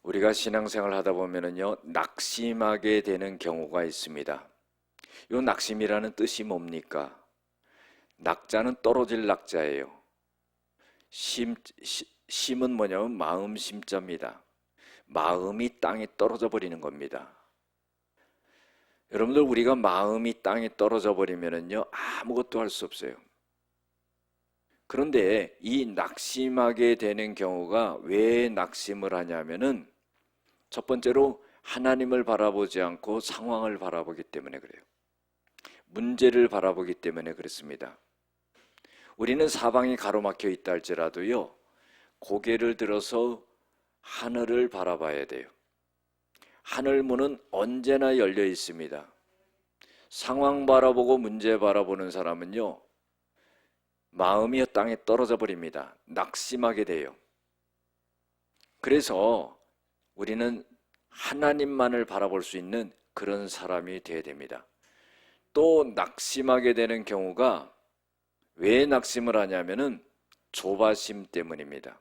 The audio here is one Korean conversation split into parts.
우리가 신앙생활 하다 보면은요, 낙심하게 되는 경우가 있습니다. 이 낙심이라는 뜻이 뭡니까? 낙자는 떨어질 낙자예요. 심은 뭐냐면 마음 심자입니다. 마음이 땅에 떨어져 버리는 겁니다. 여러분들, 우리가 마음이 땅에 떨어져 버리면은요, 아무것도 할 수 없어요. 그런데 이 낙심하게 되는 경우가 왜 낙심을 하냐면은 첫 번째로 하나님을 바라보지 않고 상황을 바라보기 때문에 그래요. 문제를 바라보기 때문에 그렇습니다. 우리는 사방이 가로막혀 있다 할지라도요, 고개를 들어서 하늘을 바라봐야 돼요. 하늘문은 언제나 열려 있습니다. 상황 바라보고 문제 바라보는 사람은요, 마음이 땅에 떨어져 버립니다. 낙심하게 돼요. 그래서 우리는 하나님만을 바라볼 수 있는 그런 사람이 되어야 됩니다. 또 낙심하게 되는 경우가 왜 낙심을 하냐면은 조바심 때문입니다.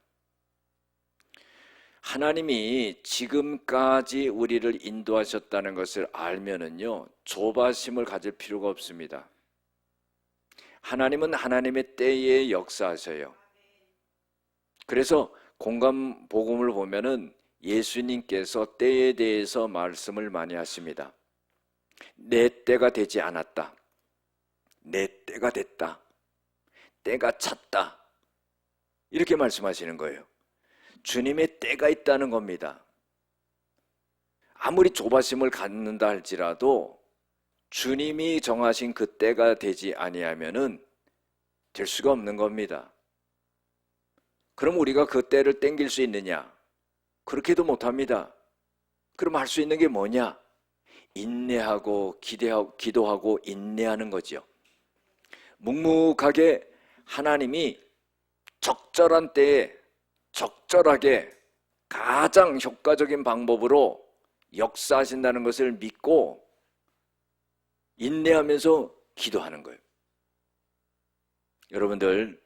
하나님이 지금까지 우리를 인도하셨다는 것을 알면은요, 조바심을 가질 필요가 없습니다. 하나님은 하나님의 때에 역사하셔요. 그래서 공감 복음을 보면은 예수님께서 때에 대해서 말씀을 많이 하십니다. 내 때가 되지 않았다. 내 때가 됐다. 때가 찼다. 이렇게 말씀하시는 거예요. 주님의 때가 있다는 겁니다. 아무리 조바심을 갖는다 할지라도 주님이 정하신 그 때가 되지 아니하면은 될 수가 없는 겁니다. 그럼 우리가 그 때를 땡길 수 있느냐? 그렇게도 못합니다. 그럼 할 수 있는 게 뭐냐? 인내하고 기도하고 인내하는 거죠. 묵묵하게 하나님이 적절한 때에 적절하게 가장 효과적인 방법으로 역사하신다는 것을 믿고 인내하면서 기도하는 거예요. 여러분들,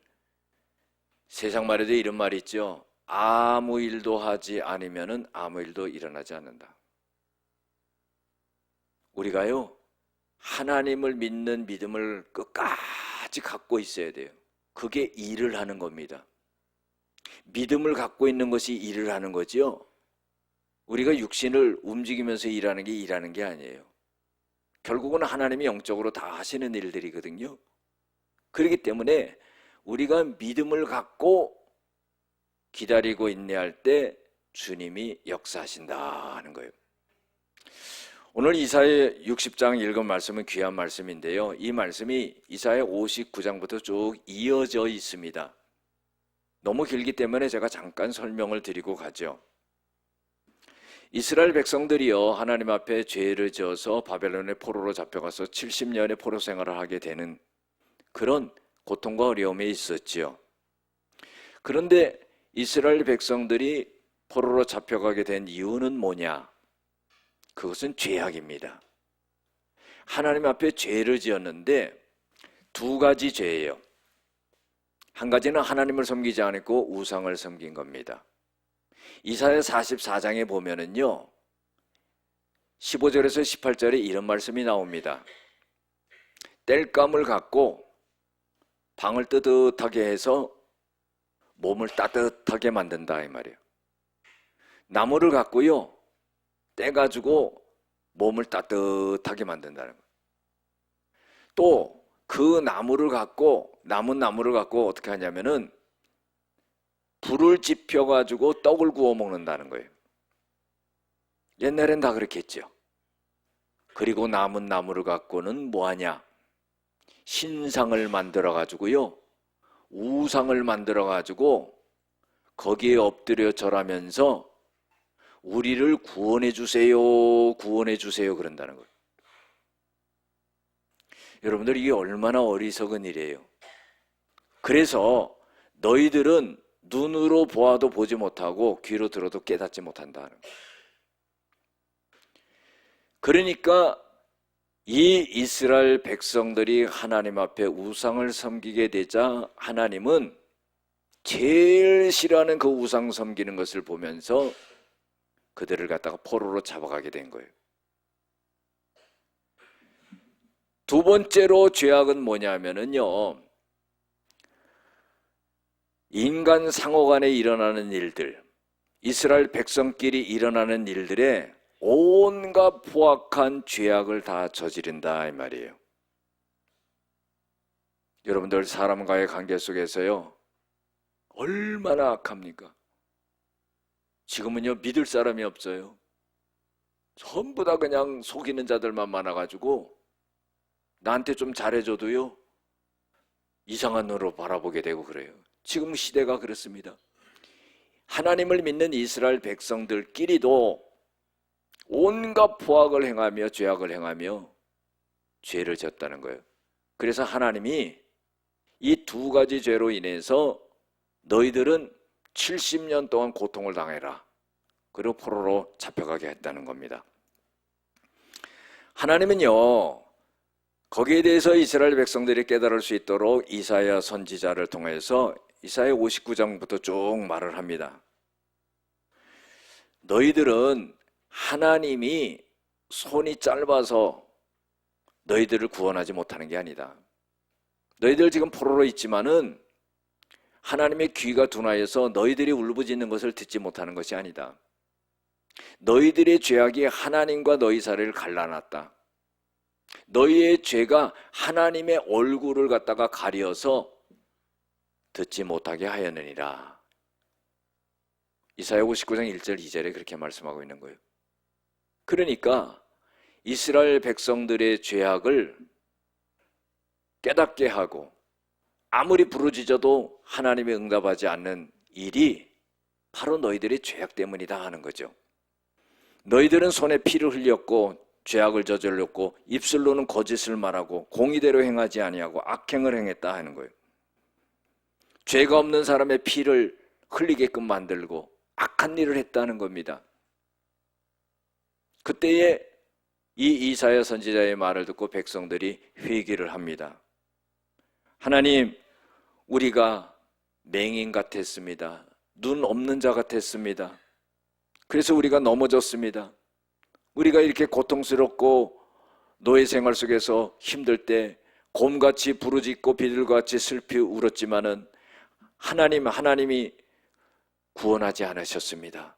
세상 말에도 이런 말이 있죠. 아무 일도 하지 않으면 아무 일도 일어나지 않는다. 우리가요, 하나님을 믿는 믿음을 끝까지 갖고 있어야 돼요. 그게 일을 하는 겁니다. 믿음을 갖고 있는 것이 일을 하는 거죠. 우리가 육신을 움직이면서 일하는 게 일하는 게 아니에요. 결국은 하나님이 영적으로 다 하시는 일들이거든요. 그렇기 때문에 우리가 믿음을 갖고 기다리고 인내할 때 주님이 역사하신다 하는 거예요. 오늘 이사야 60장 읽은 말씀은 귀한 말씀인데요. 이 말씀이 이사야 59장부터 쭉 이어져 있습니다. 너무 길기 때문에 제가 잠깐 설명을 드리고 가죠. 이스라엘 백성들이요, 하나님 앞에 죄를 지어서 바벨론의 포로로 잡혀가서 70년의 포로 생활을 하게 되는 그런 고통과 어려움이 있었지요. 그런데 이스라엘 백성들이 포로로 잡혀가게 된 이유는 뭐냐? 그것은 죄악입니다. 하나님 앞에 죄를 지었는데 두 가지 죄예요. 한 가지는 하나님을 섬기지 않고 우상을 섬긴 겁니다. 이사야 44장에 보면은요, 15절에서 18절에 이런 말씀이 나옵니다. 땔감을 갖고 방을 뜨뜻하게 해서 몸을 따뜻하게 만든다 이 말이에요. 나무를 갖고요, 떼가지고 몸을 따뜻하게 만든다는 거예요. 또 그 나무를 갖고, 남은 나무를 갖고 어떻게 하냐면은 불을 지펴가지고 떡을 구워 먹는다는 거예요. 옛날엔 다 그렇게 했죠. 그리고 남은 나무를 갖고는 뭐하냐? 신상을 만들어가지고요, 우상을 만들어가지고 거기에 엎드려 절하면서 우리를 구원해 주세요, 구원해 주세요 그런다는 거예요. 여러분들, 이게 얼마나 어리석은 일이에요. 그래서 너희들은 눈으로 보아도 보지 못하고 귀로 들어도 깨닫지 못한다는 거예요. 그러니까 이 이스라엘 백성들이 하나님 앞에 우상을 섬기게 되자 하나님은 제일 싫어하는 그 우상 섬기는 것을 보면서 그들을 갖다가 포로로 잡아가게 된 거예요. 두 번째로 죄악은 뭐냐면은요, 인간 상호 간에 일어나는 일들, 이스라엘 백성끼리 일어나는 일들에 온갖 포악한 죄악을 다 저지른다 이 말이에요. 여러분들 사람과의 관계 속에서요, 얼마나 악합니까? 지금은요, 믿을 사람이 없어요. 전부 다 그냥 속이는 자들만 많아가지고 나한테 좀 잘해줘도요, 이상한 눈으로 바라보게 되고 그래요. 지금 시대가 그렇습니다. 하나님을 믿는 이스라엘 백성들끼리도 온갖 포악을 행하며 죄악을 행하며 죄를 졌다는 거예요. 그래서 하나님이 이 두 가지 죄로 인해서 너희들은 70년 동안 고통을 당해라. 그리고 포로로 잡혀가게 했다는 겁니다. 하나님은요, 거기에 대해서 이스라엘 백성들이 깨달을 수 있도록 이사야 선지자를 통해서 이사야 59장부터 쭉 말을 합니다. 너희들은 하나님이 손이 짧아서 너희들을 구원하지 못하는 게 아니다. 너희들 지금 포로로 있지만은 하나님의 귀가 둔하여서 너희들이 울부짖는 것을 듣지 못하는 것이 아니다. 너희들의 죄악이 하나님과 너희 사이를 갈라놨다. 너희의 죄가 하나님의 얼굴을 갖다가 가려서 듣지 못하게 하였느니라. 이사야 59장 1절 2절에 그렇게 말씀하고 있는 거예요. 그러니까 이스라엘 백성들의 죄악을 깨닫게 하고 아무리 부르짖어도 하나님이 응답하지 않는 일이 바로 너희들의 죄악 때문이다 하는 거죠. 너희들은 손에 피를 흘렸고 죄악을 저질렀고 입술로는 거짓을 말하고 공의대로 행하지 아니하고 악행을 행했다 하는 거예요. 죄가 없는 사람의 피를 흘리게끔 만들고 악한 일을 했다는 겁니다. 그때에 이 이사야 선지자의 말을 듣고 백성들이 회개를 합니다. 하나님, 우리가 맹인 같았습니다. 눈 없는 자 같았습니다. 그래서 우리가 넘어졌습니다. 우리가 이렇게 고통스럽고 노예 생활 속에서 힘들 때 곰같이 부르짖고 비둘기같이 슬피 울었지만은 하나님이 구원하지 않으셨습니다.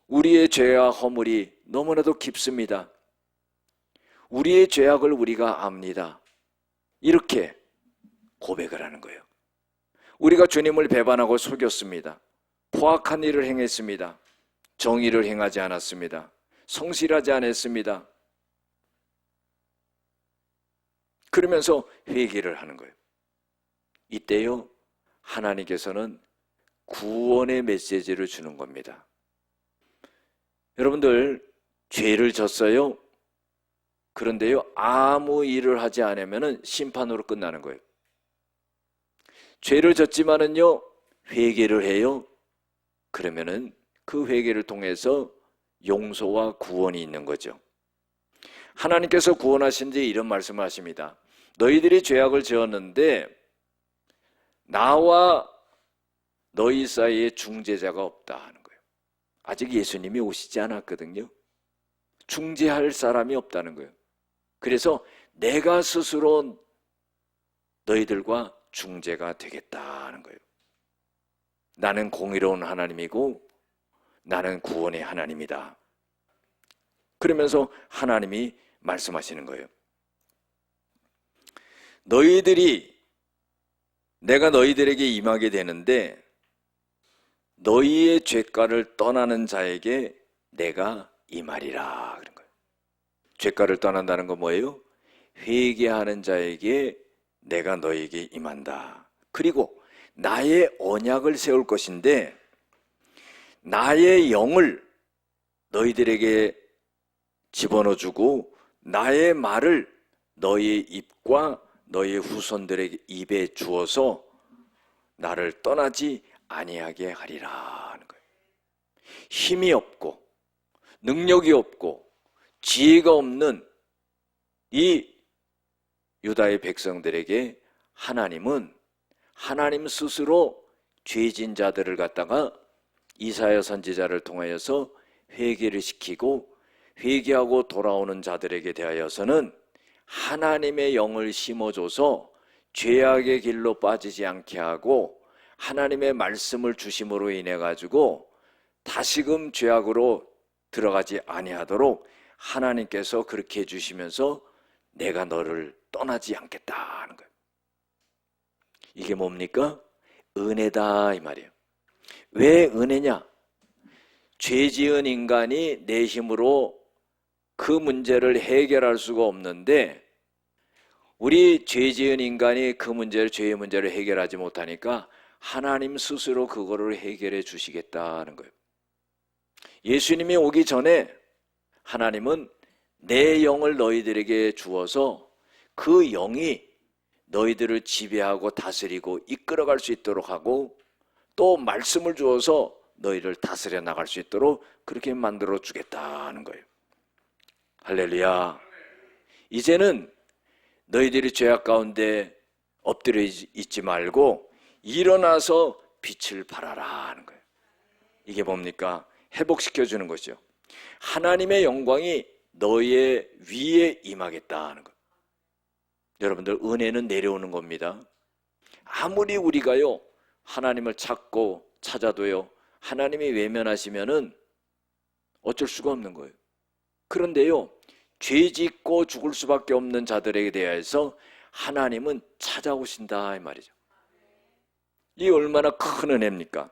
우리의 죄와 허물이 너무나도 깊습니다. 우리의 죄악을 우리가 압니다. 이렇게 고백을 하는 거예요. 우리가 주님을 배반하고 속였습니다. 포악한 일을 행했습니다. 정의를 행하지 않았습니다. 성실하지 않았습니다. 그러면서 회개를 하는 거예요. 이때요, 하나님께서는 구원의 메시지를 주는 겁니다. 여러분들, 죄를 졌어요. 그런데요, 아무 일을 하지 않으면 심판으로 끝나는 거예요. 죄를 졌지만은요, 회개를 해요. 그러면은 그 회개를 통해서 용서와 구원이 있는 거죠. 하나님께서 구원하신 뒤에 이런 말씀을 하십니다. 너희들이 죄악을 지었는데 나와 너희 사이에 중재자가 없다 하는 거예요. 아직 예수님이 오시지 않았거든요. 중재할 사람이 없다는 거예요. 그래서 내가 스스로 너희들과 중재가 되겠다는 거예요. 나는 공의로운 하나님이고 나는 구원의 하나님이다. 그러면서 하나님이 말씀하시는 거예요. 내가 너희들에게 임하게 되는데 너희의 죄가를 떠나는 자에게 내가 임하리라 그런 거예요. 죄가를 떠난다는 건 뭐예요? 회개하는 자에게 내가 너희에게 임한다. 그리고 나의 언약을 세울 것인데 나의 영을 너희들에게 집어넣어주고 나의 말을 너희의 입과 너희의 후손들에게 입에 주어서 나를 떠나지 아니하게 하리라 하는 거예요. 힘이 없고 능력이 없고 지혜가 없는 이 유다의 백성들에게 하나님은 하나님 스스로 죄진 자들을 갖다가 이사야 선지자를 통하여서 회개를 시키고 회개하고 돌아오는 자들에게 대하여서는 하나님의 영을 심어줘서 죄악의 길로 빠지지 않게 하고 하나님의 말씀을 주심으로 인해 가지고 다시금 죄악으로 들어가지 아니하도록 하나님께서 그렇게 해주시면서 내가 너를 떠나지 않겠다 하는 거예요. 이게 뭡니까? 은혜다 이 말이에요. 왜 은혜냐? 죄 지은 인간이 내 힘으로 그 문제를 해결할 수가 없는데 우리 죄 지은 인간이 그 문제를, 죄의 문제를 해결하지 못하니까 하나님 스스로 그거를 해결해 주시겠다는 거예요. 예수님이 오기 전에 하나님은 내 영을 너희들에게 주어서 그 영이 너희들을 지배하고 다스리고 이끌어갈 수 있도록 하고 또 말씀을 주어서 너희를 다스려 나갈 수 있도록 그렇게 만들어 주겠다는 거예요. 할렐루야. 이제는 너희들이 죄악 가운데 엎드려 있지 말고 일어나서 빛을 발하라 하는 거예요. 이게 뭡니까? 회복시켜 주는 것이죠. 하나님의 영광이 너희의 위에 임하겠다는 것. 여러분들, 은혜는 내려오는 겁니다. 아무리 우리가요 하나님을 찾고 찾아도요 하나님이 외면하시면은 어쩔 수가 없는 거예요. 그런데요 죄 짓고 죽을 수밖에 없는 자들에게 대해서 하나님은 찾아오신다 이 말이죠. 이 얼마나 큰 은혜입니까?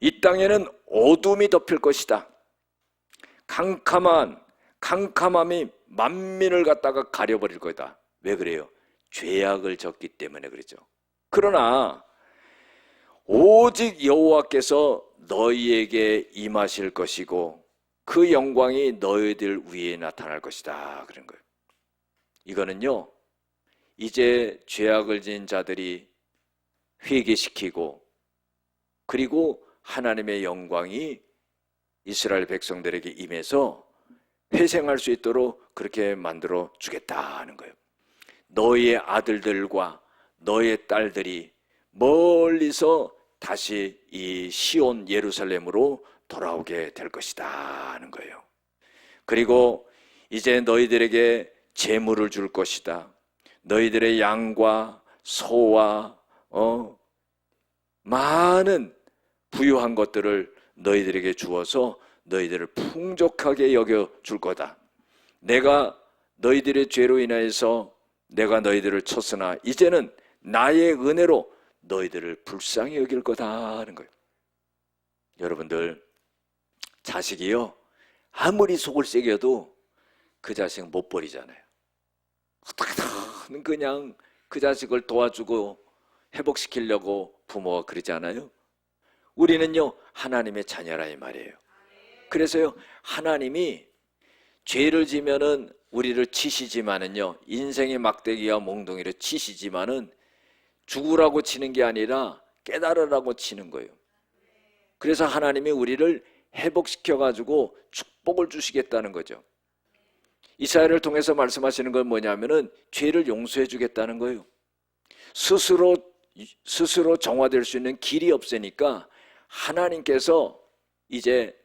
이 땅에는 어둠이 덮일 것이다. 캄캄함이 만민을 갖다가 가려버릴 거다. 왜 그래요? 죄악을 졌기 때문에 그렇죠. 그러나 오직 여호와께서 너희에게 임하실 것이고 그 영광이 너희들 위에 나타날 것이다 그런 거예요. 이거는요 이제 죄악을 지은 자들이 회개시키고 그리고 하나님의 영광이 이스라엘 백성들에게 임해서 회생할 수 있도록 그렇게 만들어 주겠다는 거예요. 너희의 아들들과 너희의 딸들이 멀리서 다시 이 시온 예루살렘으로 돌아오게 될 것이다 하는 거예요. 그리고 이제 너희들에게 재물을 줄 것이다. 너희들의 양과 소와 많은 부유한 것들을 너희들에게 주어서 너희들을 풍족하게 여겨줄 거다. 내가 너희들의 죄로 인하여서 내가 너희들을 쳤으나 이제는 나의 은혜로 너희들을 불쌍히 여길 거다 하는 거예요. 여러분들, 자식이요 아무리 속을 새겨도 그 자식 못 버리잖아요. 어떻게든 그냥 그 자식을 도와주고 회복시키려고 부모가 그러지 않아요? 우리는요 하나님의 자녀라 이 말이에요. 그래서요 하나님이 죄를 지면은 우리를 치시지만은요 인생의 막대기와 몽둥이를 치시지만은 죽으라고 치는 게 아니라 깨달으라고 치는 거예요. 그래서 하나님이 우리를 회복시켜 가지고 축복을 주시겠다는 거죠. 이사야를 통해서 말씀하시는 건 뭐냐면은 죄를 용서해 주겠다는 거예요. 스스로 정화될 수 있는 길이 없으니까 하나님께서 이제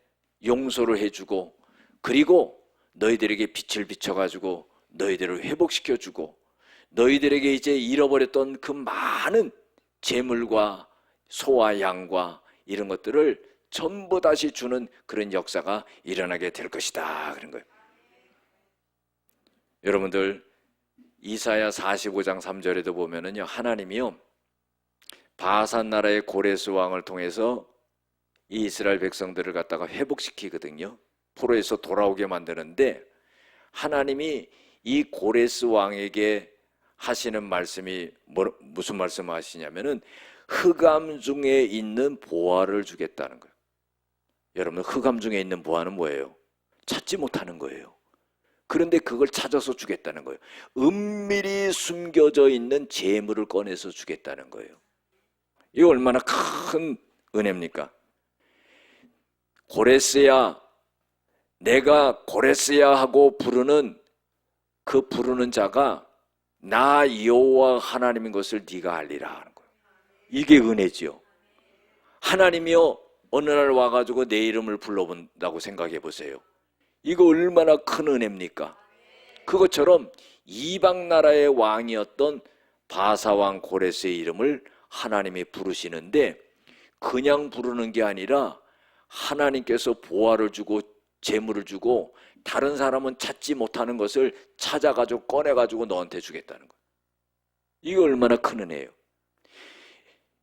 용서를 해주고 그리고 너희들에게 빛을 비춰가지고 너희들을 회복시켜주고 너희들에게 이제 잃어버렸던 그 많은 재물과 소와 양과 이런 것들을 전부 다시 주는 그런 역사가 일어나게 될 것이다 그런 거예요. 여러분들 이사야 45장 3절에도 보면은요 하나님이요 바산 나라의 고레스 왕을 통해서 이 이스라엘 백성들을 갖다가 회복시키거든요. 포로에서 돌아오게 만드는데 하나님이 이 고레스 왕에게 하시는 말씀이 무슨 말씀을 하시냐면은 흑암 중에 있는 보화를 주겠다는 거예요. 여러분, 흑암 중에 있는 보화는 뭐예요? 찾지 못하는 거예요. 그런데 그걸 찾아서 주겠다는 거예요. 은밀히 숨겨져 있는 재물을 꺼내서 주겠다는 거예요. 이거 얼마나 큰 은혜입니까? 고레스야, 내가 고레스야 하고 부르는 그 부르는 자가 나 여호와 하나님인 것을 네가 알리라 하는 거예요. 이게 은혜지요. 하나님이요 어느 날 와가지고 내 이름을 불러본다고 생각해 보세요. 이거 얼마나 큰 은혜입니까? 그것처럼 이방 나라의 왕이었던 바사왕 고레스의 이름을 하나님이 부르시는데 그냥 부르는 게 아니라 하나님께서 보화를 주고 재물을 주고 다른 사람은 찾지 못하는 것을 찾아가지고 꺼내가지고 너한테 주겠다는 거예요. 이게 얼마나 큰 은혜예요.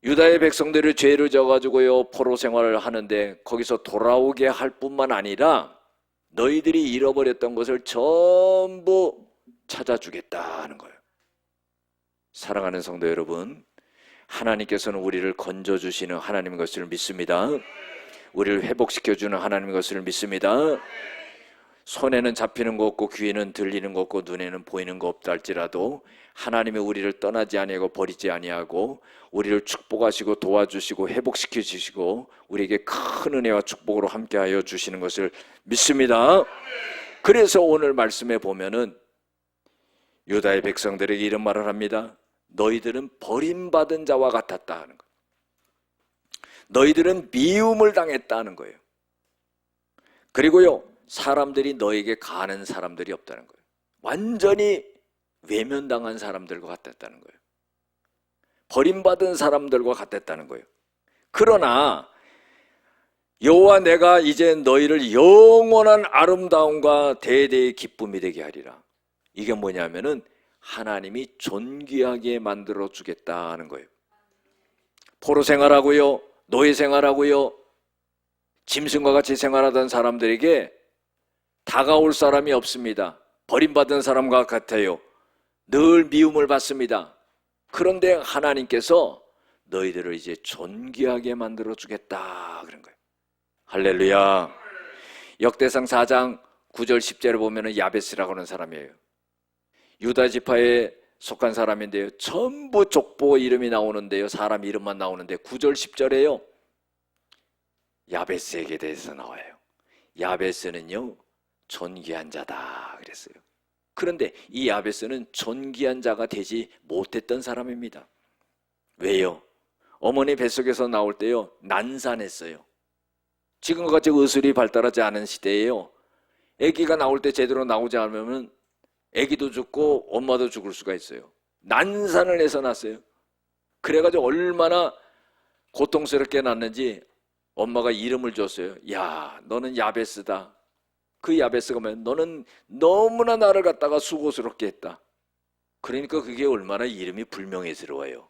유다의 백성들이 죄를 져가지고요 포로 생활을 하는데 거기서 돌아오게 할 뿐만 아니라 너희들이 잃어버렸던 것을 전부 찾아주겠다는 거예요. 사랑하는 성도 여러분, 하나님께서는 우리를 건져주시는 하나님인 것을 믿습니다. 우리를 회복시켜주는 하나님인 것을 믿습니다. 손에는 잡히는 거 없고 귀에는 들리는 거 없고 눈에는 보이는 거 없다 할지라도 하나님이 우리를 떠나지 아니하고 버리지 아니하고 우리를 축복하시고 도와주시고 회복시켜 주시고 우리에게 큰 은혜와 축복으로 함께하여 주시는 것을 믿습니다. 그래서 오늘 말씀에 보면은 유다의 백성들에게 이런 말을 합니다. 너희들은 버림받은 자와 같았다 하는 거예요. 너희들은 미움을 당했다는 거예요. 그리고요 사람들이 너에게 가는 사람들이 없다는 거예요. 완전히 외면당한 사람들과 같았다는 거예요. 버림받은 사람들과 같았다는 거예요. 그러나 여호와 내가 이제 너희를 영원한 아름다움과 대대의 기쁨이 되게 하리라. 이게 뭐냐면은 하나님이 존귀하게 만들어 주겠다는 거예요. 포로 생활하고요 노예 생활하고요 짐승과 같이 생활하던 사람들에게 다가올 사람이 없습니다. 버림받은 사람과 같아요. 늘 미움을 받습니다. 그런데 하나님께서 너희들을 이제 존귀하게 만들어 주겠다 그런 거예요. 할렐루야. 역대상 4장 9절 10절을 보면 야베스라고 하는 사람이에요. 유다 지파에 속한 사람인데요 전부 족보 이름이 나오는데요 사람 이름만 나오는데 9절 10절에요 야베스에게 대해서 나와요. 야베스는요 존귀한 자다 그랬어요. 그런데 이 야베스는 존귀한 자가 되지 못했던 사람입니다. 왜요? 어머니 뱃속에서 나올 때요 난산했어요. 지금과 같이 의술이 발달하지 않은 시대에요 아기가 나올 때 제대로 나오지 않으면 아기도 죽고 엄마도 죽을 수가 있어요. 난산을 해서 났어요. 그래가지고 얼마나 고통스럽게 났는지 엄마가 이름을 줬어요. 야 너는 야베스다. 그 야베스가 뭐예요? 너는 너무나 나를 갖다가 수고스럽게 했다. 그러니까 그게 얼마나 이름이 불명예스러워요.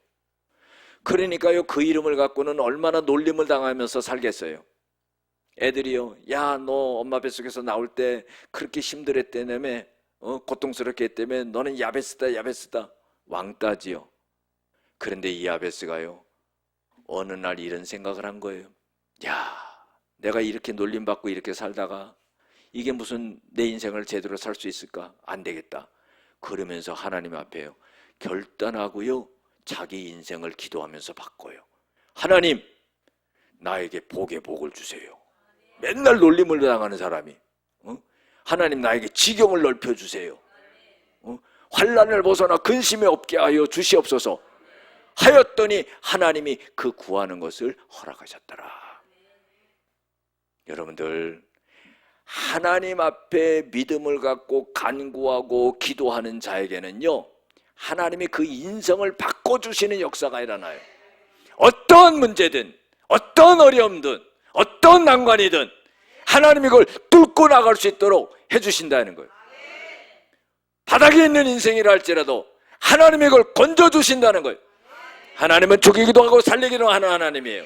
그러니까요 그 이름을 갖고는 얼마나 놀림을 당하면서 살겠어요. 애들이요 야 너 엄마 뱃속에서 나올 때 그렇게 힘들었다며 고통스럽게 했다며 너는 야베스다 야베스다 왕따지요. 그런데 이 야베스가요 어느 날 이런 생각을 한 거예요. 야 내가 이렇게 놀림받고 이렇게 살다가 이게 무슨 내 인생을 제대로 살 수 있을까? 안 되겠다. 그러면서 하나님 앞에요 결단하고요 자기 인생을 기도하면서 바꿔요. 하나님 나에게 복의 복을 주세요. 맨날 놀림을 당하는 사람이 하나님 나에게 지경을 넓혀주세요. 환난을 벗어나 근심이 없게 하여 주시옵소서 하였더니 하나님이 그 구하는 것을 허락하셨더라. 여러분들 하나님 앞에 믿음을 갖고 간구하고 기도하는 자에게는요 하나님이 그 인생을 바꿔주시는 역사가 일어나요. 어떤 문제든 어떤 어려움든 어떤 난관이든 하나님이 그걸 뚫고 나갈 수 있도록 해주신다는 거예요. 바닥에 있는 인생이라 할지라도 하나님이 그걸 건져주신다는 거예요. 하나님은 죽이기도 하고 살리기도 하는 하나님이에요.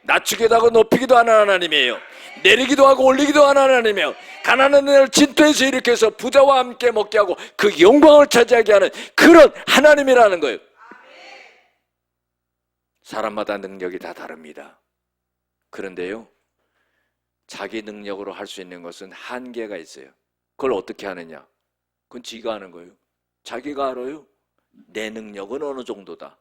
낮추기도 하고 높이기도 하는 하나님이에요. 내리기도 하고 올리기도 하는 하나님이에요. 가난한 자를 진토에서 일으켜서 부자와 함께 먹게 하고 그 영광을 차지하게 하는 그런 하나님이라는 거예요. 사람마다 능력이 다 다릅니다. 그런데요 자기 능력으로 할 수 있는 것은 한계가 있어요. 그걸 어떻게 하느냐? 그건 지가 하는 거예요. 자기가 알아요. 내 능력은 어느 정도다.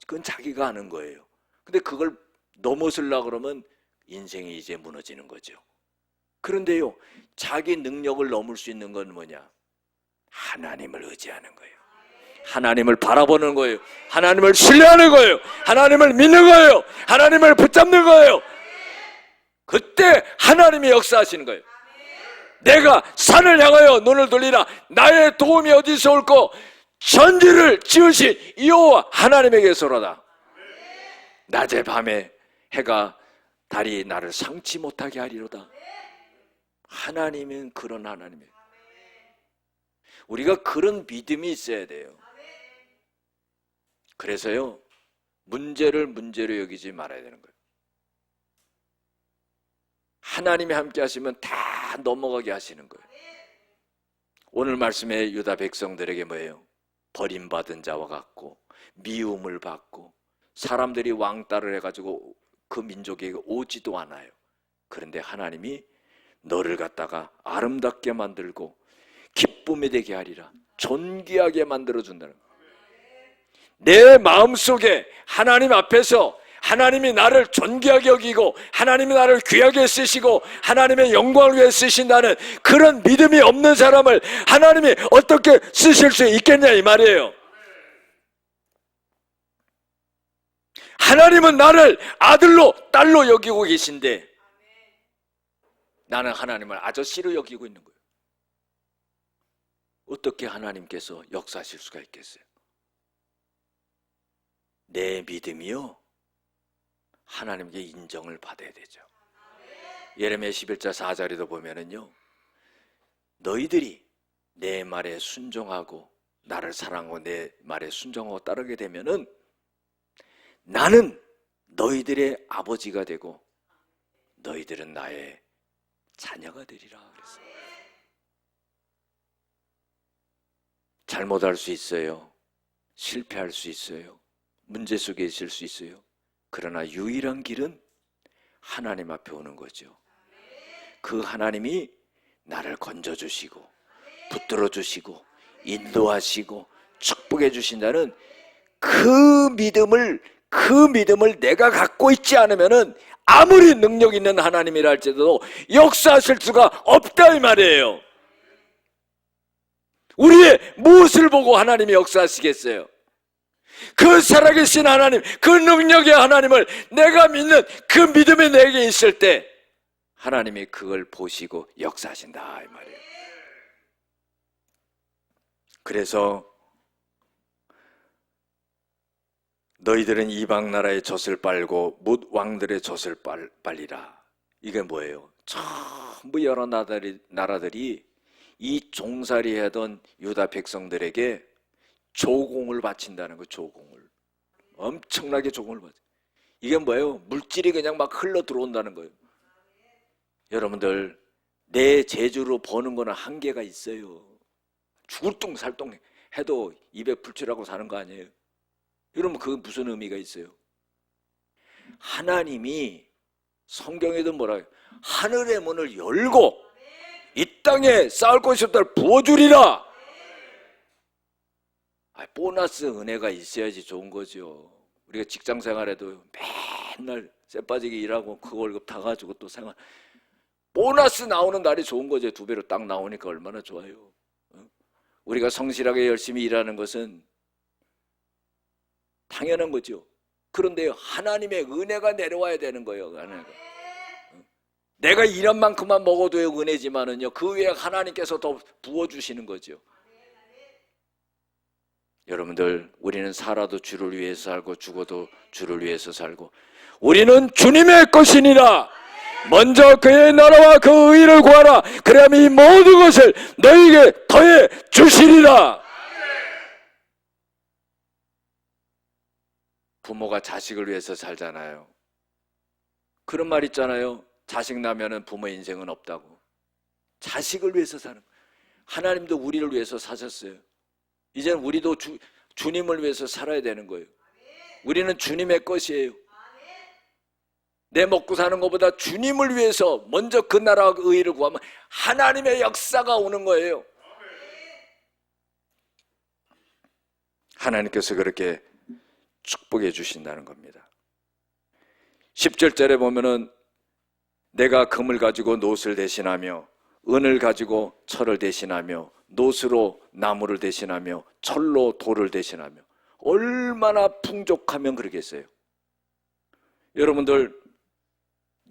그건 자기가 하는 거예요. 근데 그걸 넘어서려고 그러면 인생이 이제 무너지는 거죠. 그런데요 자기 능력을 넘을 수 있는 건 뭐냐? 하나님을 의지하는 거예요. 하나님을 바라보는 거예요. 하나님을 신뢰하는 거예요. 하나님을 믿는 거예요. 하나님을 붙잡는 거예요. 그때 하나님이 역사하시는 거예요. 내가 산을 향하여 눈을 돌리라. 나의 도움이 어디서 올꼬? 천지를 지으신 여호와 하나님에게서로다. 낮에 밤에 해가 달이 나를 상치 못하게 하리로다. 하나님은 그런 하나님이에요. 우리가 그런 믿음이 있어야 돼요. 그래서요, 문제를 문제로 여기지 말아야 되는 거예요. 하나님이 함께 하시면 다 넘어가게 하시는 거예요. 오늘 말씀에 유다 백성들에게 뭐예요? 버림받은 자와 같고 미움을 받고 사람들이 왕따를 해가지고 그 민족에게 오지도 않아요. 그런데 하나님이 너를 갖다가 아름답게 만들고 기쁨이 되게 하리라. 존귀하게 만들어준다는 거예요. 내 마음속에 하나님 앞에서 하나님이 나를 존귀하게 여기고 하나님이 나를 귀하게 쓰시고 하나님의 영광을 위해 쓰신다는 그런 믿음이 없는 사람을 하나님이 어떻게 쓰실 수 있겠냐 이 말이에요. 하나님은 나를 아들로 딸로 여기고 계신데 나는 하나님을 아저씨로 여기고 있는 거예요. 어떻게 하나님께서 역사하실 수가 있겠어요? 내 믿음이요, 하나님께 인정을 받아야 되죠. 예레미야 11장 4절에도 보면은요, 너희들이 내 말에 순종하고 나를 사랑하고 내 말에 순종하고 따르게 되면은 나는 너희들의 아버지가 되고 너희들은 나의 자녀가 되리라 그랬어요. 잘못할 수 있어요. 실패할 수 있어요. 문제 속에 있을 수 있어요. 그러나 유일한 길은 하나님 앞에 오는 거죠. 그 하나님이 나를 건져주시고 붙들어주시고 인도하시고 축복해 주신다는 그 믿음을 내가 갖고 있지 않으면은 아무리 능력 있는 하나님이라 할지라도 역사하실 수가 없다 이 말이에요. 우리의 무엇을 보고 하나님이 역사하시겠어요? 그 살아계신 하나님, 그 능력의 하나님을 내가 믿는 그 믿음이 내게 있을 때 하나님이 그걸 보시고 역사하신다 이 말이에요. 그래서 너희들은 이방 나라의 젖을 빨고 뭇 왕들의 젖을 빨리라. 이게 뭐예요? 전부 여러 나라들이 이 종살이 하던 유다 백성들에게 조공을 바친다는 거. 조공을 엄청나게 조공을 바쳐. 이게 뭐예요? 물질이 그냥 막 흘러 들어온다는 거예요. 여러분들, 내 재주로 버는 거는 한계가 있어요. 죽을 둥 살둥 해도 입에 불칠하고 사는 거 아니에요? 여러분, 그건 무슨 의미가 있어요? 하나님이 성경에도 뭐라 해요? 하늘의 문을 열고 이 땅에 쌓을 것이 없다를 부어주리라. 보너스 은혜가 있어야지 좋은 거죠. 우리가 직장 생활에도 맨날 쎄빠지게 일하고 그 월급 다 가지고 또 생활, 보너스 나오는 날이 좋은 거죠. 2배로 딱 나오니까 얼마나 좋아요. 우리가 성실하게 열심히 일하는 것은 당연한 거죠. 그런데 하나님의 은혜가 내려와야 되는 거예요. 내가 일한 만큼만 먹어도 은혜지만은요, 그 외에 하나님께서 더 부어주시는 거죠. 여러분들, 우리는 살아도 주를 위해서 살고 죽어도 주를 위해서 살고 우리는 주님의 것이니라. 먼저 그의 나라와 그 의를 구하라. 그리하면 이 모든 것을 너희에게 더해 주시리라. 부모가 자식을 위해서 살잖아요. 그런 말 있잖아요. 자식 나면은 부모 인생은 없다고. 자식을 위해서 사는 거예요. 하나님도 우리를 위해서 사셨어요. 이제는 우리도 주님을 위해서 살아야 되는 거예요. 우리는 주님의 것이에요. 내 먹고 사는 것보다 주님을 위해서 먼저 그 나라와 그 의를 구하면 하나님의 역사가 오는 거예요. 하나님께서 그렇게 축복해 주신다는 겁니다. 10절절에 보면은 내가 금을 가지고 놋을 대신하며 은을 가지고 철을 대신하며 놋으로 나무를 대신하며 철로 돌을 대신하며. 얼마나 풍족하면 그러겠어요. 여러분들,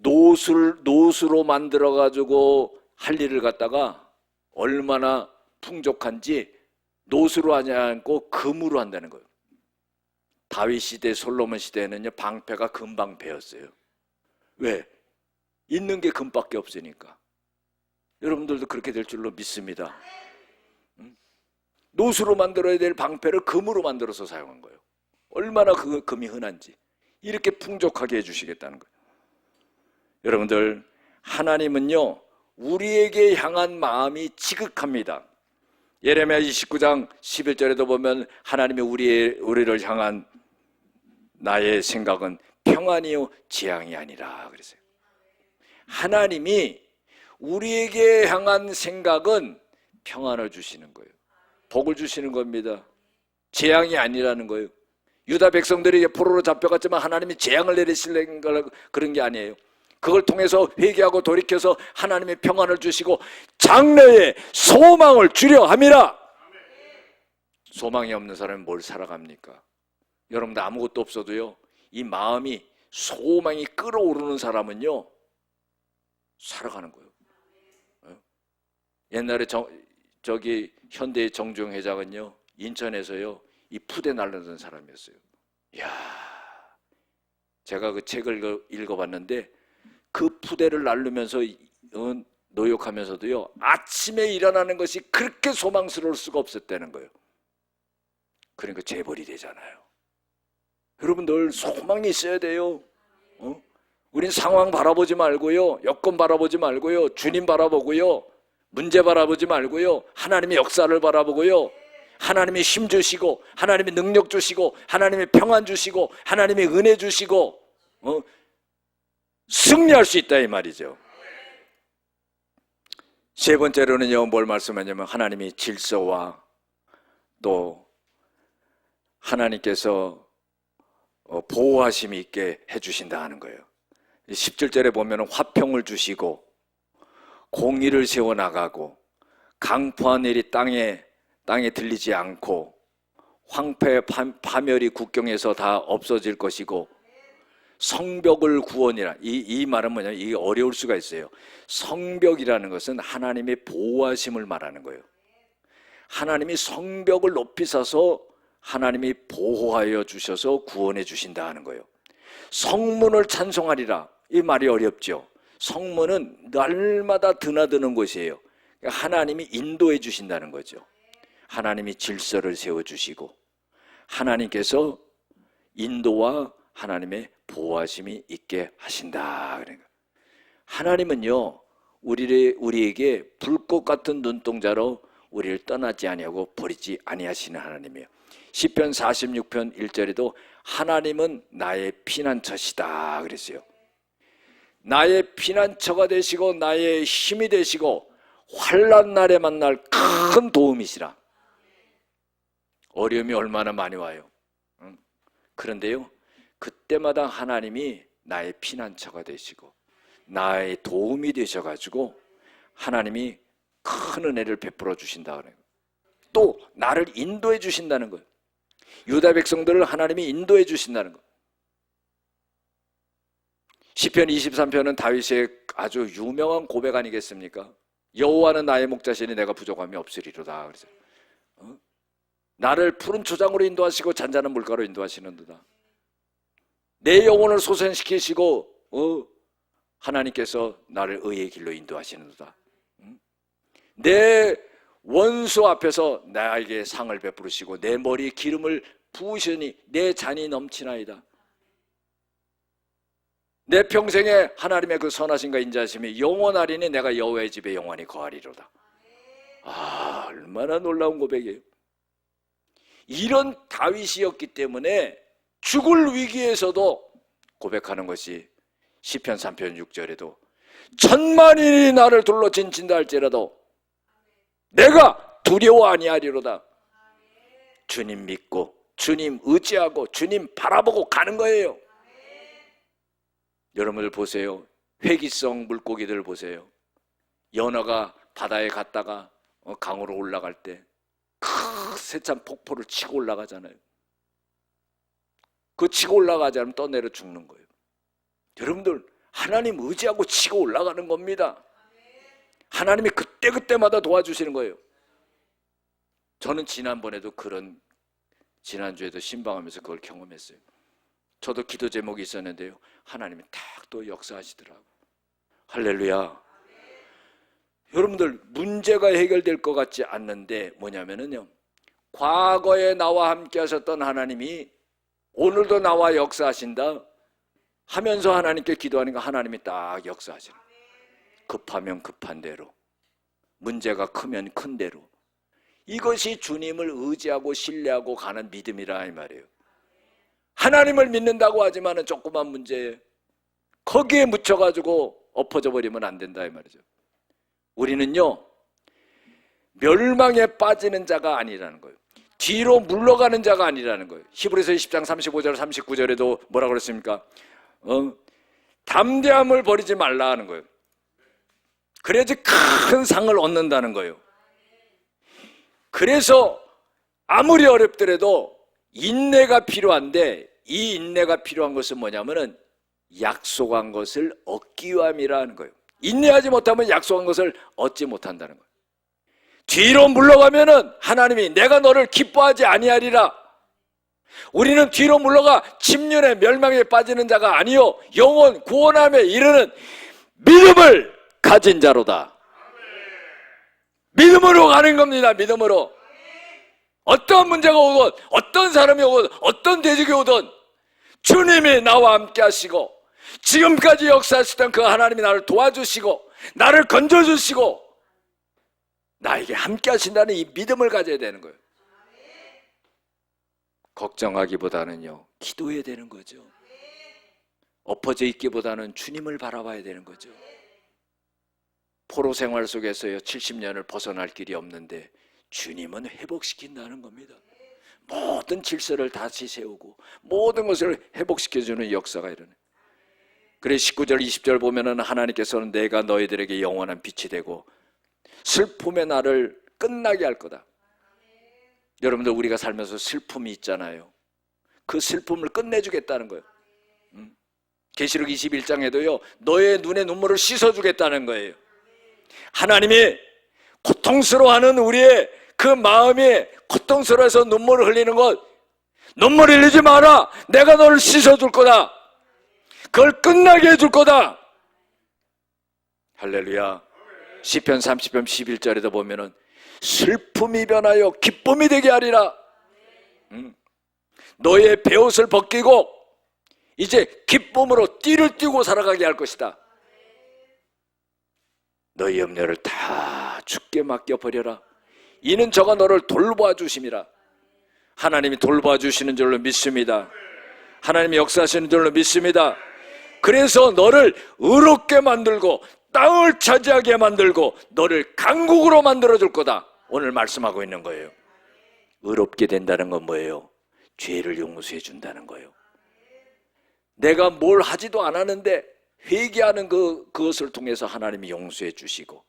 노수로 만들어 가지고 할 일을 갖다가 얼마나 풍족한지 노수로 하지 않고 금으로 한다는 거예요. 다윗 시대, 솔로몬 시대에는요 방패가 금방패였어요. 왜? 있는 게 금밖에 없으니까. 여러분들도 그렇게 될 줄로 믿습니다. 노수로 만들어야 될 방패를 금으로 만들어서 사용한 거예요. 얼마나 그 금이 흔한지. 이렇게 풍족하게 해주시겠다는 거예요. 여러분들, 하나님은요 우리에게 향한 마음이 지극합니다. 예레미야 29장 11절에도 보면 하나님이 우리를 향한 나의 생각은 평안이요 재앙이 아니라 그랬어요. 하나님이 우리에게 향한 생각은 평안을 주시는 거예요. 복을 주시는 겁니다. 재앙이 아니라는 거예요. 유다 백성들이 포로로 잡혀갔지만 하나님이 재앙을 내리시려는 그런 게 아니에요. 그걸 통해서 회개하고 돌이켜서 하나님의 평안을 주시고 장래에 소망을 주려 함이라. 소망이 없는 사람은 뭘 살아갑니까? 여러분들 아무것도 없어도요 이 마음이 소망이 끓어오르는 사람은요 살아가는 거예요. 옛날에 저기 현대의 정중 회장은요 인천에서요 이 푸대 날르던 사람이었어요. 이야, 제가 그 책을 읽어봤는데 그 푸대를 날르면서 노역하면서도요 아침에 일어나는 것이 그렇게 소망스러울 수가 없었다는 거예요. 그러니까 재벌이 되잖아요. 여러분들 소망이 있어야 돼요. 우린 상황 바라보지 말고요, 여건 바라보지 말고요, 주님 바라보고요, 문제 바라보지 말고요, 하나님의 역사를 바라보고요, 하나님이 힘 주시고 하나님이 능력 주시고 하나님이 평안 주시고 하나님이 은혜 주시고 승리할 수 있다 이 말이죠. 세 번째로는요 뭘 말씀하냐면 하나님이 질서와 또 하나님께서 보호하심이 있게 해주신다 하는 거예요. 17절에 보면 화평을 주시고 공의를 세워나가고 강포한 일이 땅에 들리지 않고 황폐 파멸이 국경에서 다 없어질 것이고 성벽을 구원이라. 이 말은 뭐냐면 이게 어려울 수가 있어요. 성벽이라는 것은 하나님의 보호하심을 말하는 거예요. 하나님이 성벽을 높이 서서 하나님이 보호하여 주셔서 구원해 주신다 하는 거예요. 성문을 찬송하리라. 이 말이 어렵죠. 성문은 날마다 드나드는 곳이에요. 하나님이 인도해 주신다는 거죠. 하나님이 질서를 세워주시고 하나님께서 인도와 하나님의 보호하심이 있게 하신다. 하나님은요 우리에게 불꽃 같은 눈동자로 우리를 떠나지 아니하고 버리지 아니하시는 하나님이에요. 시편 46편 1절에도 하나님은 나의 피난처시다 그랬어요. 나의 피난처가 되시고 나의 힘이 되시고 환난 날에 만날 큰 도움이시라. 어려움이 얼마나 많이 와요. 그런데요 그때마다 하나님이 나의 피난처가 되시고 나의 도움이 되셔가지고 하나님이 큰 은혜를 베풀어 주신다 그래요. 또 나를 인도해 주신다는 거예요. 유다 백성들을 하나님이 인도해 주신다는 거예요. 시편 23편은 다윗의 아주 유명한 고백 아니겠습니까? 여호와는 나의 목자시니 내가 부족함이 없으리로다. 그래서 나를 푸른 초장으로 인도하시고 잔잔한 물가로 인도하시는도다. 내 영혼을 소생시키시고 하나님께서 나를 의의 길로 인도하시는도다. 내 원수 앞에서 나에게 상을 베푸시고 내 머리에 기름을 부으시니 내 잔이 넘치나이다. 내 평생에 하나님의 그 선하심과 인자하심이 영원하리니 내가 여호와의 집에 영원히 거하리로다. 아, 얼마나 놀라운 고백이에요. 이런 다윗이었기 때문에 죽을 위기에서도 고백하는 것이 시편 3편 6절에도 천만인이 나를 둘러 진친다 할지라도 내가 두려워 아니하리로다. 주님 믿고 주님 의지하고 주님 바라보고 가는 거예요. 여러분들 보세요. 회기성 물고기들 보세요. 연어가 바다에 갔다가 강으로 올라갈 때 큰 세찬 폭포를 치고 올라가잖아요. 그 치고 올라가지 않으면 떠내려 죽는 거예요. 여러분들 하나님 의지하고 치고 올라가는 겁니다. 하나님이 그때그때마다 도와주시는 거예요. 저는 지난번에도 지난주에도 신방하면서 그걸 경험했어요. 저도 기도 제목이 있었는데요, 하나님이 딱 또 역사하시더라고요. 할렐루야. 여러분들, 문제가 해결될 것 같지 않는데 뭐냐면요, 과거에 나와 함께 하셨던 하나님이 오늘도 나와 역사하신다 하면서 하나님께 기도하니까 하나님이 딱 역사하시는 거예요. 급하면 급한 대로, 문제가 크면 큰 대로. 이것이 주님을 의지하고 신뢰하고 가는 믿음이라 이 말이에요. 하나님을 믿는다고 하지만 조그만 문제에 거기에 묻혀가지고 엎어져 버리면 안 된다 이 말이죠. 우리는요, 멸망에 빠지는 자가 아니라는 거예요. 뒤로 물러가는 자가 아니라는 거예요. 히브리서 10장 35절 39절에도 뭐라고 그랬습니까? 담대함을 버리지 말라 하는 거예요. 그래야지 큰 상을 얻는다는 거예요. 그래서 아무리 어렵더라도 인내가 필요한데, 이 인내가 필요한 것은 뭐냐면은 약속한 것을 얻기 위함이라는 거예요. 인내하지 못하면 약속한 것을 얻지 못한다는 거예요. 뒤로 물러가면은 하나님이 내가 너를 기뻐하지 아니하리라. 우리는 뒤로 물러가 침륜의 멸망에 빠지는 자가 아니요 영원 구원함에 이르는 믿음을 가진 자로다. 믿음으로 가는 겁니다. 믿음으로. 어떤 문제가 오든, 어떤 사람이 오든, 어떤 대적이 오든 주님이 나와 함께 하시고, 지금까지 역사하시던 그 하나님이 나를 도와주시고 나를 건져주시고 나에게 함께 하신다는 이 믿음을 가져야 되는 거예요. 걱정하기보다는요, 기도해야 되는 거죠. 엎어져 있기보다는 주님을 바라봐야 되는 거죠. 포로 생활 속에서요 70년을 벗어날 길이 없는데 주님은 회복시킨다는 겁니다. 모든 질서를 다시 세우고 모든 것을 회복시켜주는 역사가 일어나요. 그래 19절 20절 보면은 하나님께서는 내가 너희들에게 영원한 빛이 되고 슬픔의 날을 끝나게 할 거다. 여러분들, 우리가 살면서 슬픔이 있잖아요. 그 슬픔을 끝내주겠다는 거예요. 계시록 21장에도요 너의 눈의 눈물을 씻어주겠다는 거예요. 하나님이 고통스러워하는 우리의 그 마음이 고통스러워서 눈물을 흘리는 것, 눈물 흘리지 마라. 내가 너를 씻어줄 거다. 그걸 끝나게 해줄 거다. 할렐루야. 시편 30편 11절에도 보면은 슬픔이 변하여 기쁨이 되게 하리라. 너의 베옷을 벗기고 이제 기쁨으로 띠를 띠고 살아가게 할 것이다. 너희 염려를 다 주께 맡겨버려라. 이는 저가 너를 돌보아 주심이라. 하나님이 돌보아 주시는 줄로 믿습니다. 하나님이 역사하시는 줄로 믿습니다. 그래서 너를 의롭게 만들고 땅을 차지하게 만들고 너를 강국으로 만들어줄 거다. 오늘 말씀하고 있는 거예요. 의롭게 된다는 건 뭐예요? 죄를 용서해 준다는 거예요. 내가 뭘 하지도 않았는데 회개하는 그것을 통해서 하나님이 용서해 주시고,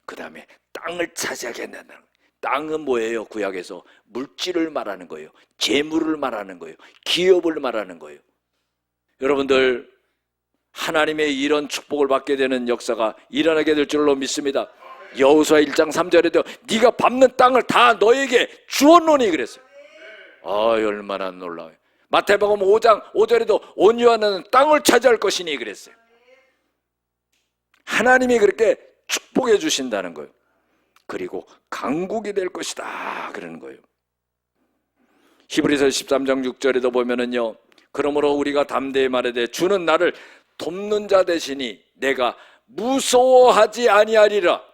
그 다음에 땅을 차지하게 한다는 거예요. 땅은 뭐예요? 구약에서 물질을 말하는 거예요. 재물을 말하는 거예요. 기업을 말하는 거예요. 여러분들, 하나님의 이런 축복을 받게 되는 역사가 일어나게 될 줄로 믿습니다. 여호수아 1장 3절에도 네가 밟는 땅을 다 너에게 주었노니 그랬어요. 얼마나 놀라워요. 마태복음 5장 5절에도 온유하는 땅을 차지할 것이니 그랬어요. 하나님이 그렇게 축복해 주신다는 거예요. 그리고 강국이 될 것이다 그러는 거예요. 히브리서 13장 6절에도 보면은요, 그러므로 우리가 담대히 말하되 주는 나를 돕는 자 되시니 내가 무서워하지 아니하리라.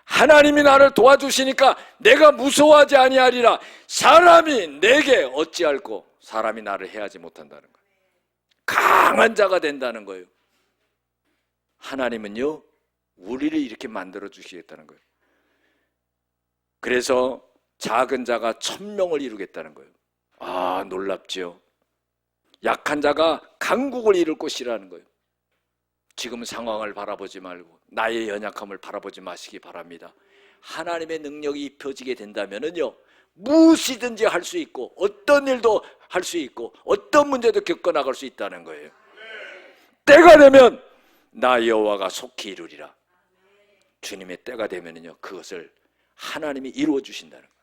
하나님이 나를 도와주시니까 내가 무서워하지 아니하리라. 사람이 내게 어찌할꼬. 사람이 나를 해하지 못한다는 거예요. 강한 자가 된다는 거예요. 하나님은요 우리를 이렇게 만들어 주시겠다는 거예요. 그래서 작은 자가 1000명을 이루겠다는 거예요. 놀랍죠. 약한 자가 강국을 이룰 것이라는 거예요. 지금 상황을 바라보지 말고 나의 연약함을 바라보지 마시기 바랍니다. 하나님의 능력이 입혀지게 된다면은요, 무엇이든지 할 수 있고 어떤 일도 할 수 있고 어떤 문제도 겪어나갈 수 있다는 거예요. 때가 되면 나 여호와가 속히 이루리라. 주님의 때가 되면은요, 그것을 하나님이 이루어 주신다는 거예요.